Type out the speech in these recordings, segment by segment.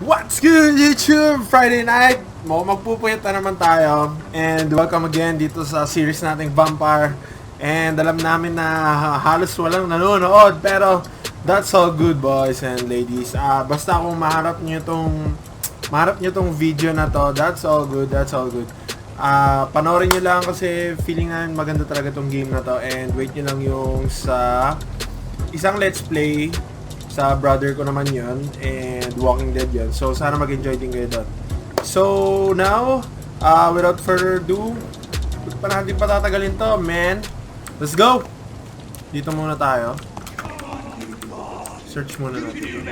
What's good, YouTube? Friday night, magpupuyat na naman tayo. And welcome again dito sa series nating Vampyr. And alam namin na halos walang nanonood, pero that's all good, boys and ladies. Basta kung maharap nyo tong video na to, that's all good, that's all good. Panoorin nyo lang kasi feeling na maganda talaga tong game na to. And wait nyo lang yung sa isang let's play sa brother ko naman yun, and Walking Dead yun. So sana mag-enjoy din kayo doon. So now, without further ado, pa natin patatagalin to, man. Let's go! Dito muna tayo. Search muna natin.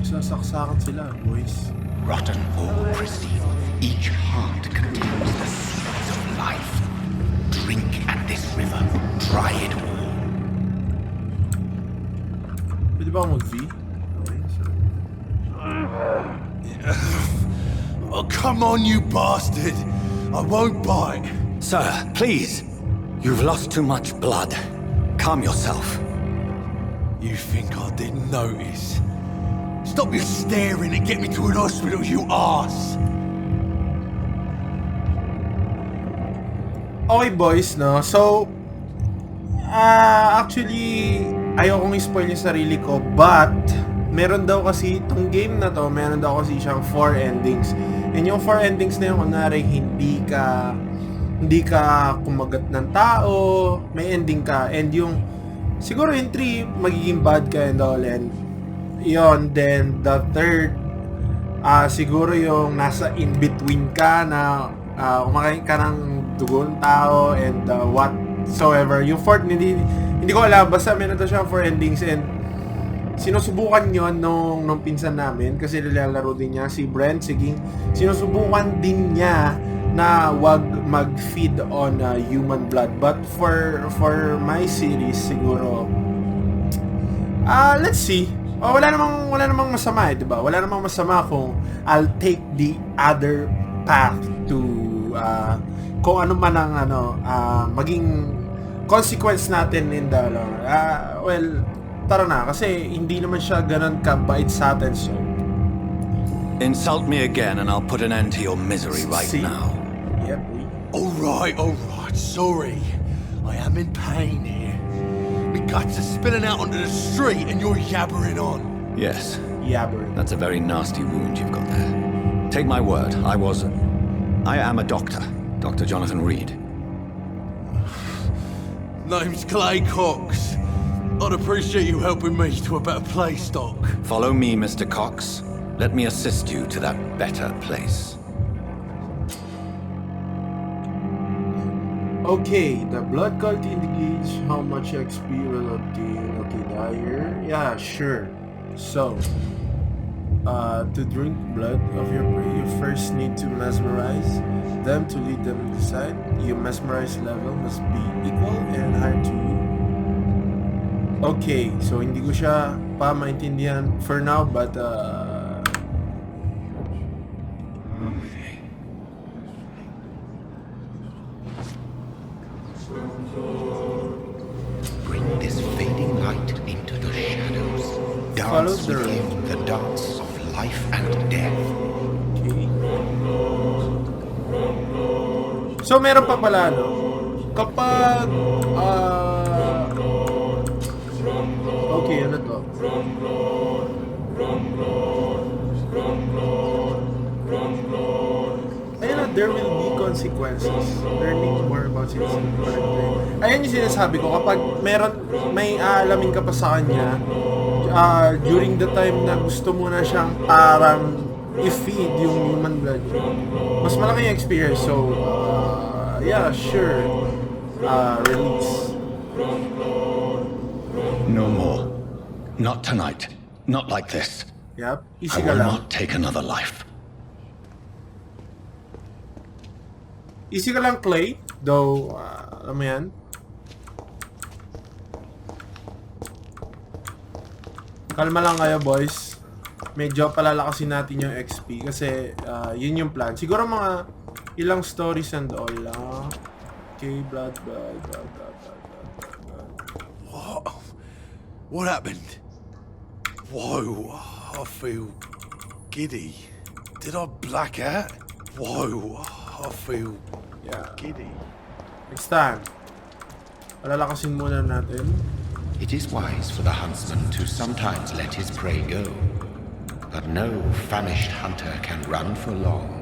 Sasaksakan sila, boys. Rotten or pristine, each heart contains the seeds of life. Drink at this river, try it all. Pwede ba akong mag-V? Oh, come on, you bastard! I won't bite. Sir, please. You've lost too much blood. Calm yourself. You think I didn't notice? Stop your staring and get me to an hospital, you arse! Okay, boys, no? So, actually, ayokong i-spoil yung sarili ko, but meron daw kasi itong game na to, meron daw kasi siyang 4 endings. And yung 4 endings na yun, kunwari, hindi ka kumagat ng tao, may ending ka. And yung, siguro yung 3, magiging bad ka and all. And yun, then the third, siguro yung nasa in-between ka na kumakain ka ng dugon tao and whatsoever. Yung fourth, hindi ko alam, basta meron to siya 4 endings. And sinusubukan yon nung pinsan namin kasi nilalaro din niya si Brent, sige, sinusubukan din niya na wag mag-feed on human blood, but for my series siguro let's see. Wala namang masama, diba? Wala namang masama kung I'll take the other path to kung ano man ang maging consequence natin in the well, tara na, kasi hindi naman siya ganun kabait sa atin, so Insult me again and I'll put an end to your misery right now. Yep. Alright, sorry. I am in pain here. My guts are spilling out onto the street and you're yabbering on. Yes. Yabbering. That's a very nasty wound you've got there. Take my word, I am a doctor. Dr. Jonathan Reid. Name's Clay Cox. I'd appreciate you helping me to a better place, Doc. Follow me, Mr. Cox. Let me assist you to that better place. Okay, the blood count indicates how much XP will obtain. Okay, dire. Yeah, sure. So, to drink blood of your prey, you first need to mesmerize them to lead them to the side. Your mesmerize level must be equal and higher to you. Okay, so hindi ko siya pa maintindihan for now, but Bring this fading light into the shadows. Dance with him the dance of life and death. okay. So meron pa pala, no? Kapag okay, ano to? Ayun na, there will be consequences. Learning more about citizen character. Ayun yung sinasabi ko, kapag may aalamin ka pa sa kanya, during the time na gusto mo na siyang parang i-feed yung human blood, mas malaki yung experience. So, yeah, sure. Release. No more. Not tonight. Not like this. Yep. I Easy ka will lang. not take another life. Easy ka lang, Clay. Though, alam mo yan. Kalma lang kayo, boys. Medyo palalakasin natin yung XP kasi yun yung plan. Siguro mga ilang stories and all. Okay, blood. What happened? Whoa, I feel giddy. Did I black out? Whoa, I feel giddy. Next time. Palalakasin muna natin. It is wise for the huntsman to sometimes let his prey go, but no famished hunter can run for long.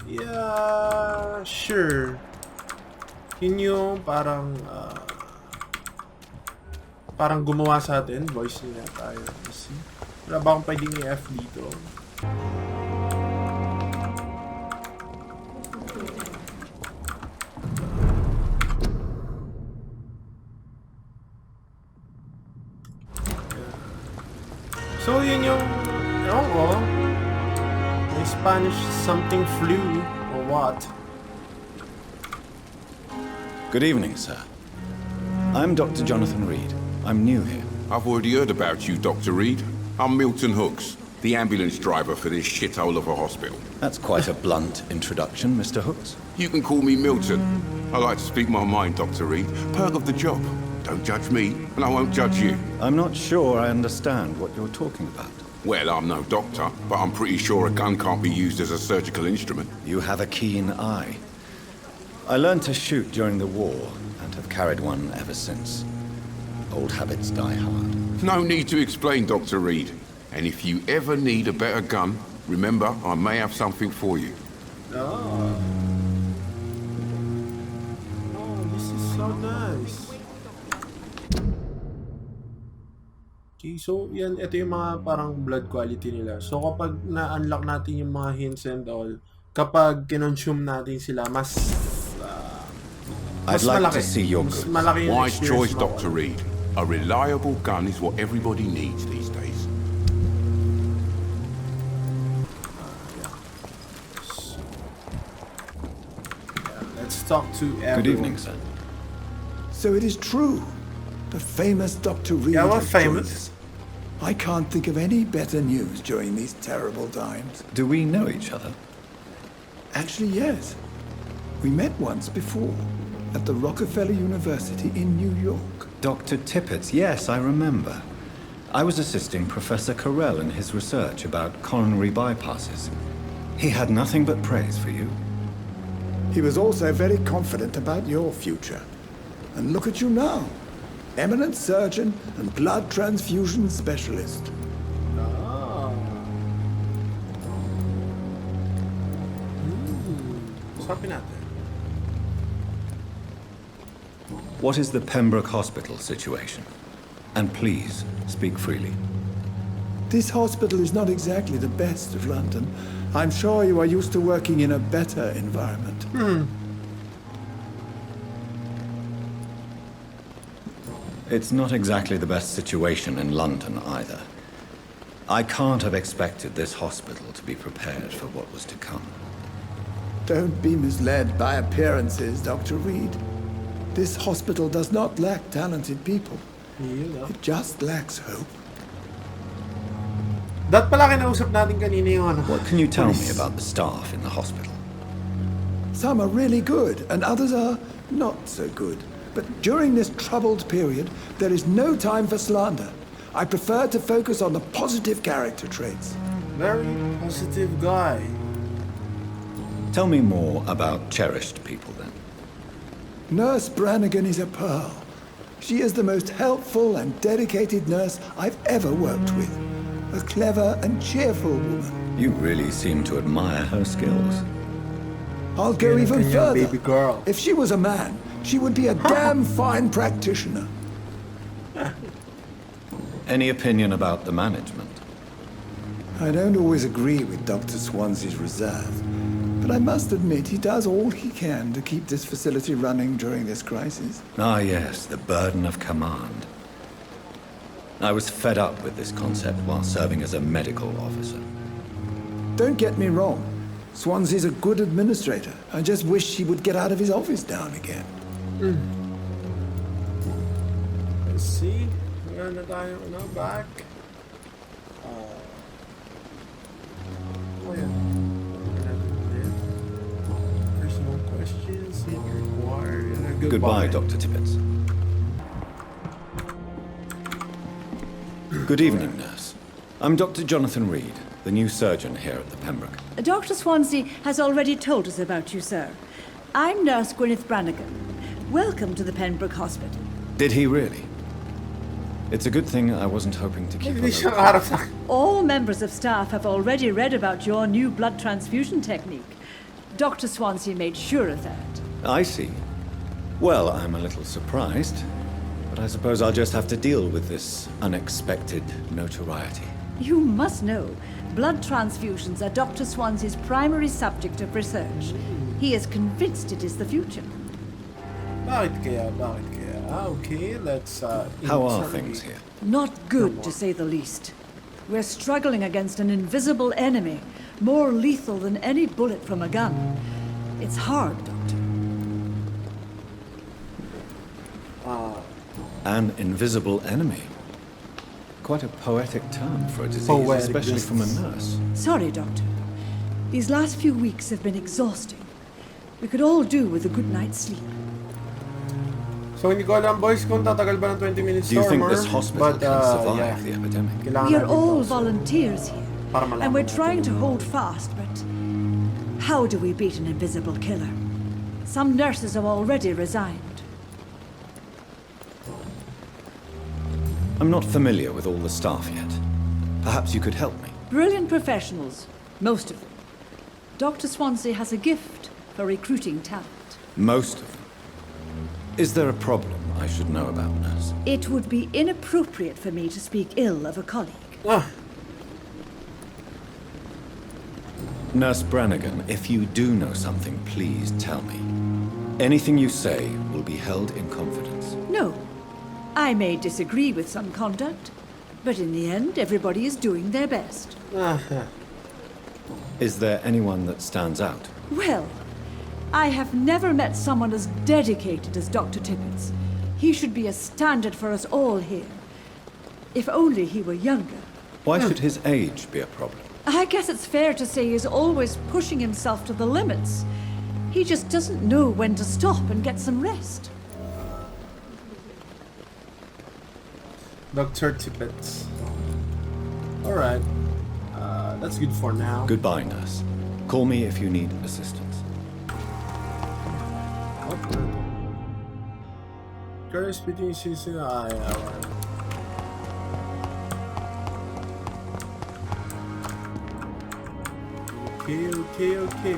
Yeah, sure. Yun yung parang parang gumawa sa atin. Voice niya tayo. See? Wala ba akong pwedeng i-F dito? So yun yung ewan ko, may Spanish something flu or what? Good evening, sir. I'm Dr. Jonathan Reid. I'm new here. I've already heard about you, Dr. Reid. I'm Milton Hooks, the ambulance driver for this shithole of a hospital. That's quite a blunt introduction, Mr. Hooks. You can call me Milton. I like to speak my mind, Dr. Reid. Perk of the job. Don't judge me, and I won't judge you. I'm not sure I understand what you're talking about. Well, I'm no doctor, but I'm pretty sure a gun can't be used as a surgical instrument. You have a keen eye. I learned to shoot during the war, and have carried one ever since. Old habits die hard. No need to explain, Dr. Reid. And if you ever need a better gun, remember, I may have something for you. Oh, this is so nice. Okay, so yan, ito yung mga parang blood quality nila. So kapag na-unlock natin yung mga hints and all, kapag kinonsume natin sila, mas I'd like malaki. to see your Mas goods. malaki yung Wise experience choice, mo. Dr. Reid. A reliable gun is what everybody needs these days. Let's talk to everyone. Good evening, sir. So it is true. The famous Dr. Reid Yeah, we're has joined famous. us. I can't think of any better news during these terrible times. Do we know each other? Actually, yes. We met once before at the Rockefeller University in New York. Dr. Tippett, yes, I remember. I was assisting Professor Carell in his research about coronary bypasses. He had nothing but praise for you. He was also very confident about your future. And look at you now. Eminent surgeon and blood transfusion specialist. Sabi natin. What is the Pembroke Hospital situation? And please, speak freely. This hospital is not exactly the best of London. I'm sure you are used to working in a better environment. It's not exactly the best situation in London either. I can't have expected this hospital to be prepared for what was to come. Don't be misled by appearances, Dr. Reid. This hospital does not lack talented people. It just lacks hope. Dat pala kinausap natin kanina yung ano. What can you tell me about the staff in the hospital? Some are really good, and others are not so good. But during this troubled period, there is no time for slander. I prefer to focus on the positive character traits. Very positive guy. Tell me more about cherished people then. Nurse Brannigan is a pearl. She is the most helpful and dedicated nurse I've ever worked with. A clever and cheerful woman. You really seem to admire her skills. I'll go even further. Baby girl. If she was a man, she would be a damn fine practitioner. Any opinion about the management? I don't always agree with Dr. Swansea's reserve, but I must admit he does all he can to keep this facility running during this crisis. Ah yes, the burden of command. I was fed up with this concept while serving as a medical officer. Don't get me wrong. Swansea's a good administrator. I just wish he would get out of his office now and again. Let's see. Meron na tayo back. Personal questions required. Goodbye, Dr. Tippett. Good evening, nurse. I'm Dr. Jonathan Reid, the new surgeon here at the Pembroke. Dr. Swansea has already told us about you, sir. I'm Nurse Gweneth Brannigan. Welcome to the Pembroke Hospital. Did he really? It's a good thing I wasn't hoping to keep Hindi a siya low. harap sa... All members of staff have already read about your new blood transfusion technique. Dr. Swansea made sure of that. I see. Well, I'm a little surprised, but I suppose I'll just have to deal with this unexpected notoriety. You must know, blood transfusions are Dr. Swansea's primary subject of research. He is convinced it is the future. Bakit kaya? Bakit kaya? Okay, let's... How are things here? Not good, to say the least. We're struggling against an invisible enemy, more lethal than any bullet from a gun. It's hard, Doctor. An invisible enemy. Quite a poetic term for a disease, Poetic, especially yes. from a nurse. Sorry, Doctor. These last few weeks have been exhausting. We could all do with a good night's sleep. So hindi ko alam, boys, kung tatagal ba ng 20 minutes Do you or think more. this hospital can survive the epidemic? Kailangan We are natin all to, so, volunteers here, para malaman and we're natin. trying to hold fast, but how do we beat an invisible killer? Some nurses have already resigned. I'm not familiar with all the staff yet. Perhaps you could help me. Brilliant professionals, most of them. Dr. Swansea has a gift for recruiting talent. Most of them. Is there a problem I should know about, nurse? It would be inappropriate for me to speak ill of a colleague. Ah, Nurse Brannigan, if you do know something, please tell me. Anything you say will be held in confidence. No, I may disagree with some conduct, but in the end, everybody is doing their best. Is there anyone that stands out? Well, I have never met someone as dedicated as Dr. Tippins. He should be a standard for us all here. If only he were younger. Why should his age be a problem? I guess it's fair to say he's always pushing himself to the limits. He just doesn't know when to stop and get some rest. Dr. Tippett. Alright. That's good for now. Goodbye, nurse. Call me if you need assistance. What the? Girls between season. Okay.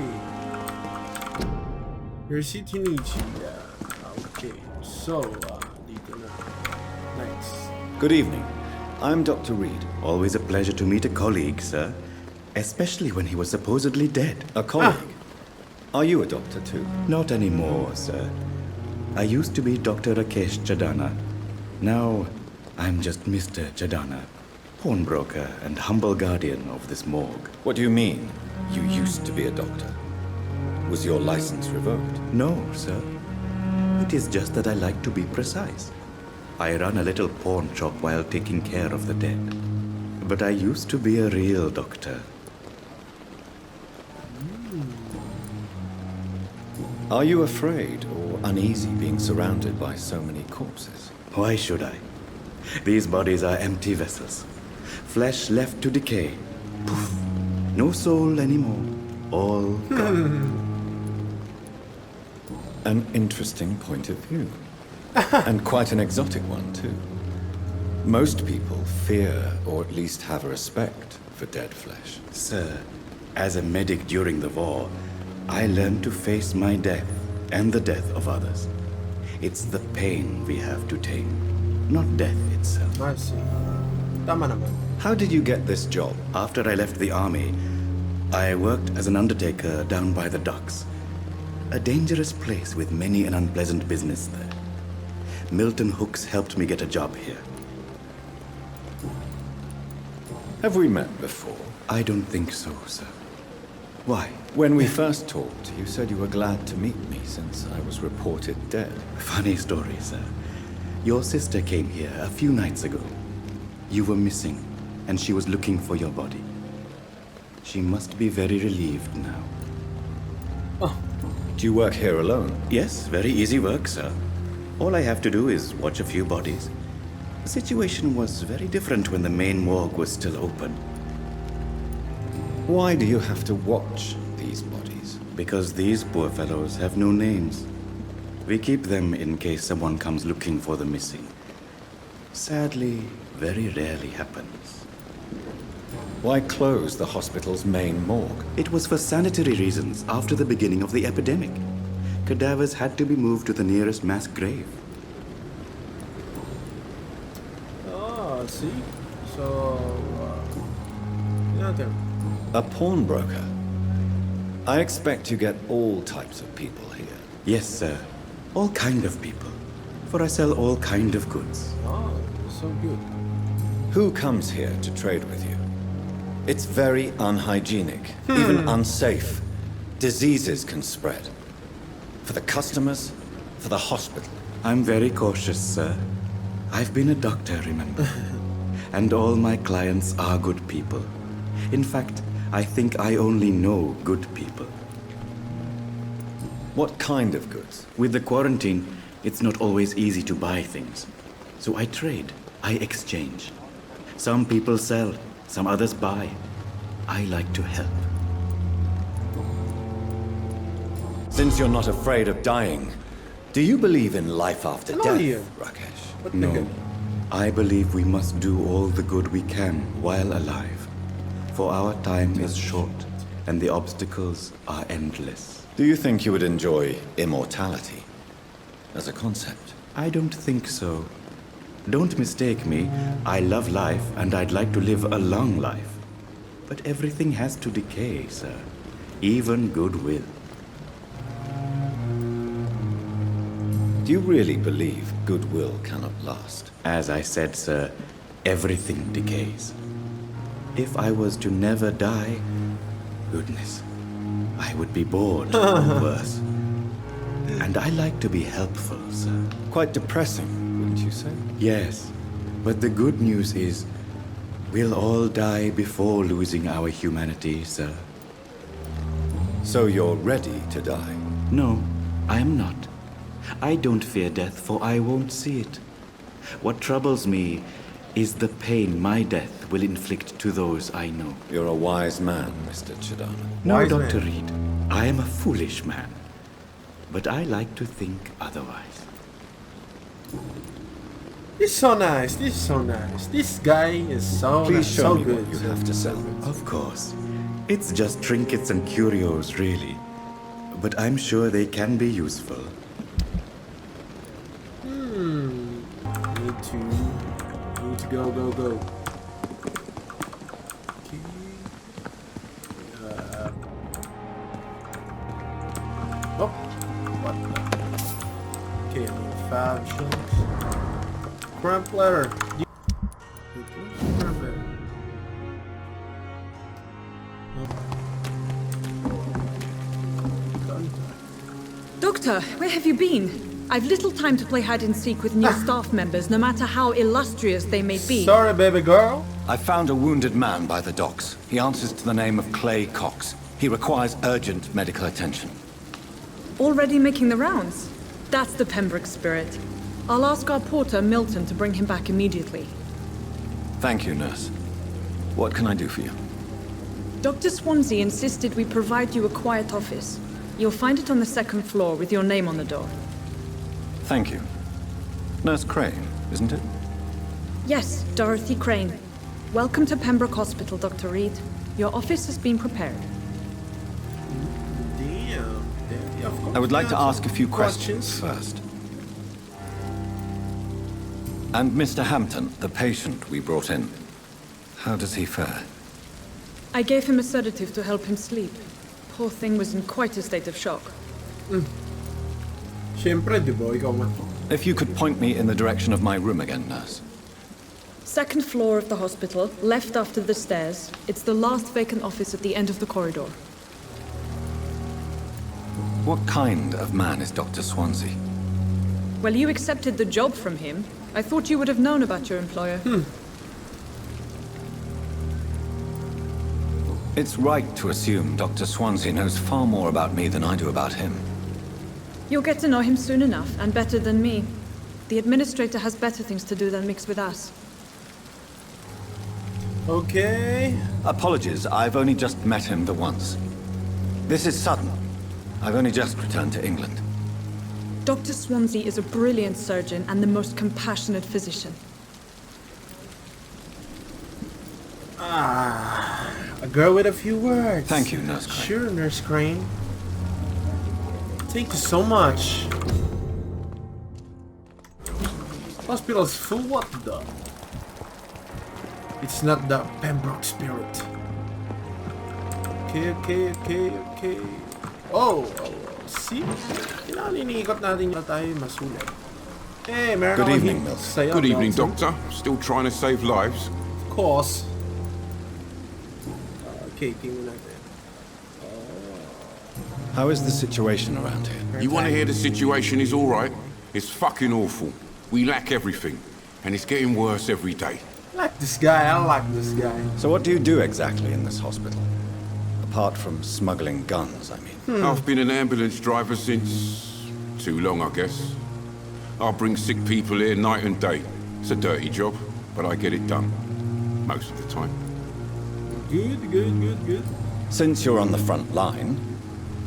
Your city needs you. Yeah. Okay. So, dito na. Nice. Good evening. I'm Dr. Reid. Always a pleasure to meet a colleague, sir. Especially when he was supposedly dead. A colleague. Are you a doctor too? Not anymore, sir. I used to be Dr. Rakesh Chadana. Now, I'm just Mr. Chadana, pawnbroker and humble guardian of this morgue. What do you mean? You used to be a doctor. Was your license revoked? No, sir. It is just that I like to be precise. I run a little pawn shop while taking care of the dead. But I used to be a real doctor. Are you afraid or uneasy being surrounded by so many corpses? Why should I? These bodies are empty vessels. Flesh left to decay. Poof. No soul anymore. All gone. An interesting point of view. And quite an exotic one, too. Most people fear, or at least have a respect, for dead flesh. Sir, as a medic during the war, I learned to face my death and the death of others. It's the pain we have to tame, not death itself. I see. Tama naman. How did you get this job? After I left the army, I worked as an undertaker down by the docks. A dangerous place with many an unpleasant business there. Milton Hooks helped me get a job here. Have we met before? I don't think so, sir. Why? When we first talked, you said you were glad to meet me since I was reported dead. Funny story, sir. Your sister came here a few nights ago. You were missing, and she was looking for your body. She must be very relieved now. Do you work here alone? Yes, very easy work, sir. All I have to do is watch a few bodies. The situation was very different when the main morgue was still open. Why do you have to watch these bodies? Because these poor fellows have no names. We keep them in case someone comes looking for the missing. Sadly, very rarely happens. Why close the hospital's main morgue? It was for sanitary reasons after the beginning of the epidemic. Cadavers had to be moved to the nearest mass grave. Oh, see? So, nothing. A pawnbroker? I expect you get all types of people here. Yes, sir. All kind of people. For I sell all kind of goods. Oh, so good. Who comes here to trade with you? It's very unhygienic, even unsafe. Diseases can spread. For the customers, for the hospital. I'm very cautious, sir. I've been a doctor, remember? And all my clients are good people. In fact, I think I only know good people. What kind of goods? With the quarantine, it's not always easy to buy things. So I trade, I exchange. Some people sell, some others buy. I like to help. Since you're not afraid of dying, do you believe in life after Hello, death, Ian. Rakesh? What the No, heck? I believe we must do all the good we can while alive. For our time is short, and the obstacles are endless. Do you think you would enjoy immortality as a concept? I don't think so. Don't mistake me. I love life, and I'd like to live a long life. But everything has to decay, sir. Even goodwill. Do you really believe goodwill cannot last? As I said, sir, everything decays. If I was to never die, goodness, I would be bored or worse. And I like to be helpful, sir. Quite depressing, wouldn't you say? Yes, but the good news is, we'll all die before losing our humanity, sir. So you're ready to die? No, I am not. I don't fear death, for I won't see it. What troubles me is the pain my death will inflict to those I know. You're a wise man, Mr. Chidana. No, Wise Dr. man. Reid, I am a foolish man. But I like to think otherwise. This is so nice. This is so nice. This guy is so Please nice, show so me good. what you have to sell. Of course. It's just trinkets and curios, really. But I'm sure they can be useful. Need to go. Okay. Oh, what the? Okay, I need 5 shillings. Crump letter. Crump letter. Doctor, where have you been? I've little time to play hide and seek with new staff members, no matter how illustrious they may be. Sorry, baby girl. I found a wounded man by the docks. He answers to the name of Clay Cox. He requires urgent medical attention. Already making the rounds? That's the Pembroke spirit. I'll ask our porter, Milton, to bring him back immediately. Thank you, nurse. What can I do for you? Dr. Swansea insisted we provide you a quiet office. You'll find it on the 2nd floor with your name on the door. Thank you. Nurse Crane, isn't it? Yes, Dorothy Crane. Welcome to Pembroke Hospital, Dr. Reid. Your office has been prepared. Damn. Yeah, of course. I would like to Yeah, ask a few questions first. And Mr. Hampton, the patient we brought in, how does he fare? I gave him a sedative to help him sleep. Poor thing was in quite a state of shock. Siyempre, di ba? Ikaw man. If you could point me in the direction of my room again, nurse. 2nd floor of the hospital, left after the stairs. It's the last vacant office at the end of the corridor. What kind of man is Dr. Swansea? Well, you accepted the job from him. I thought you would have known about your employer. It's right to assume Dr. Swansea knows far more about me than I do about him. You'll get to know him soon enough, and better than me. The administrator has better things to do than mix with us. Okay. Apologies, I've only just met him the once. This is sudden. I've only just returned to England. Dr. Swansea is a brilliant surgeon and the most compassionate physician. A girl with a few words. Thank you, Nurse Crane. Sure, Nurse Crane. Thank you so much. Hospital's full, what the? It's not the Pembroke spirit. Okay. Oh, see? Kailangan iniikot natin yung tayo masulat. Hey, meron Good akong evening, hint Milton. sa'yo, Good evening, Milton. Doctor. Still trying to save lives? Of course. Okay, tingnan natin. How is the situation around here? You want to hear the situation is all right? It's fucking awful. We lack everything, and it's getting worse every day. I like this guy, I like this guy. So what do you do exactly in this hospital? Apart from smuggling guns, I mean. I've been an ambulance driver since... too long, I guess. I bring sick people here night and day. It's a dirty job, but I get it done. Most of the time. Good. Since you're on the front line,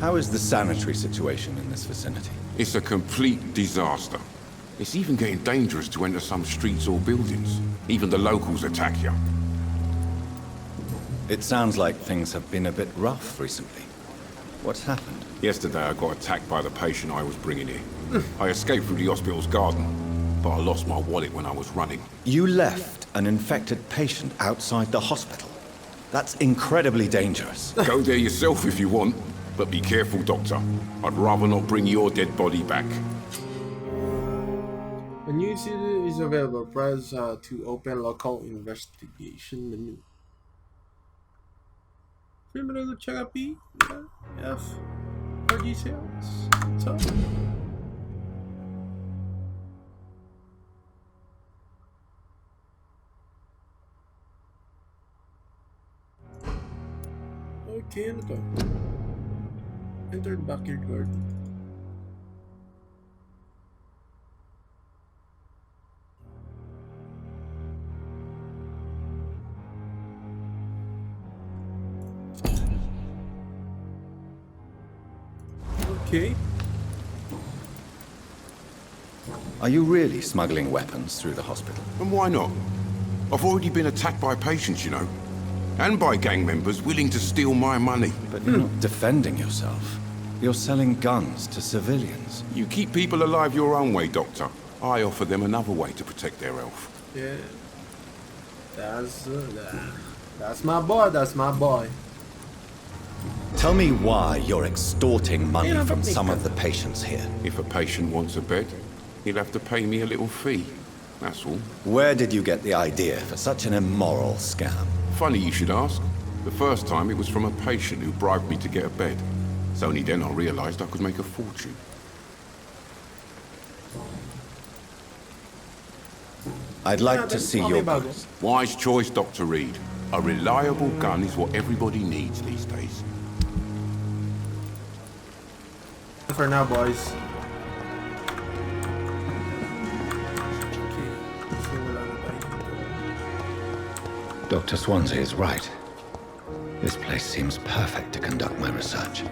how is the sanitary situation in this vicinity? It's a complete disaster. It's even getting dangerous to enter some streets or buildings. Even the locals attack you. It sounds like things have been a bit rough recently. What's happened? Yesterday I got attacked by the patient I was bringing here. I escaped through the hospital's garden, but I lost my wallet when I was running. You left an infected patient outside the hospital. That's incredibly dangerous. Go there yourself if you want, but be careful, Doctor. I'd rather not bring your dead body back. A new city is available. Press to open local investigation menu. Criminal check up E. F. For details. So. Okay, ano to? Entered backyard garden. Okay. Are you really smuggling weapons through the hospital? And why not? I've already been attacked by patients, you know. And by gang members willing to steal my money. But you're not defending yourself. You're selling guns to civilians. You keep people alive your own way, Doctor. I offer them another way to protect their health. Yeah. That's my boy, that's my boy. Tell me why you're extorting money from some of the patients here. If a patient wants a bed, he'll have to pay me a little fee. That's all. Where did you get the idea for such an immoral scam? Funny you should ask. The first time it was from a patient who bribed me to get a bed. It's only then I realized I could make a fortune. I'd like to see your goods. Wise choice, Dr. Reid. A reliable gun is what everybody needs these days. For now, boys. Dr. Swansea is right. This place seems perfect to conduct my research.